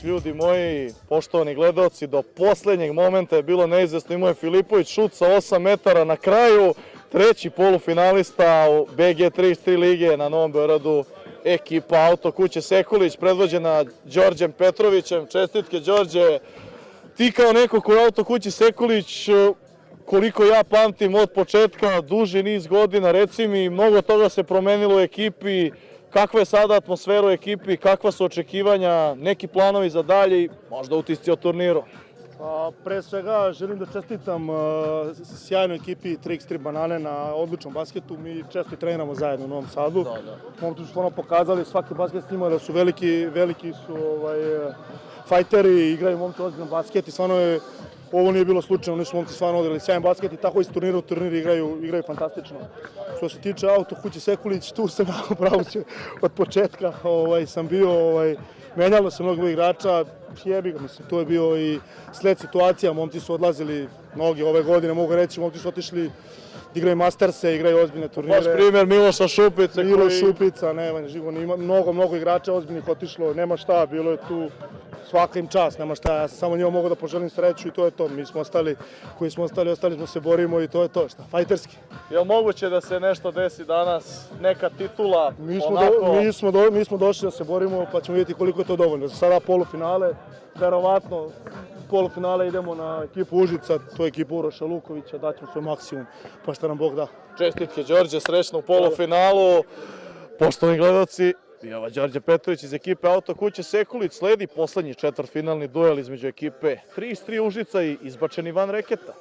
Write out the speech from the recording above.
Ljudi moji, poštovani gledalci, do poslednjeg momenta je bilo neizvesno. Imao je Filipović šut sa 8 metara na kraju. Treći polufinalista u BG 33 lige na Novom Beogradu, ekipa Auto kuće Sekulić, predvođena Đorđem Petrovićem. Čestitke, Đorđe. Ti kao neko ko je Auto kući Sekulić, koliko ja pamtim od početka, duži niz godina, reci mi, mnogo toga se promenilo u ekipi. Kakva je sada atmosfera u ekipi, kakva su očekivanja, neki planovi za dalje i možda utisci o turniru? Pre svega želim da čestitam sjajnoj ekipi 3x3 Banane na odličnom basketu. Mi često i treniramo zajedno u Novom Sadu. Momci su stvarno pokazali svaki basket s njima da su veliki su fajteri, igraju momci ozbiljan basket i stvarno je ovo nije bilo slučajno, oni su momci stvarno odigrali sjajan basket i tako iz turnira u turnir igraju fantastično. Što se tiče Auto kuće Sekulić, tu sam jako pravo od početka sam bio, menjalo se mnogo igrača, jebi ga, mislim, to je bio i sled situacija, momci su odlazili mnogi ove godine, mogu reći, momci su otišli da igraju Masterse, igraju ozbiljne turnire. Baš primjer Miloša Šupice. Miloš Šupica, nema, ima mnogo igrača ozbiljnih otišlo, nema šta, bilo je tu svaka im čast, nema šta, ja sam samo njima mogu da poželim sreću i to je to. Mi smo ostali, koji smo ostali smo se borimo i to je to, šta, fajterski. Je li moguće da se nešto desi danas, neka titula? Mi smo došli da se borimo, pa ćemo vidjeti koliko je to dovoljno. Za sada polufinale, verovatno polufinale idemo na ekipu Užica, to je ekipa Uroša Lukovića, daćemo svoj maksimum, pa šta nam Bog da. Čestitke, Đorđe, srećno u polufinalu. Poštovani gledalci, i ova Đorđe Petrović iz ekipe Auto kuće Sekulić. Sledi poslednji četvrtfinalni duel između ekipe 3x3 Užica i izbačeni van reketa.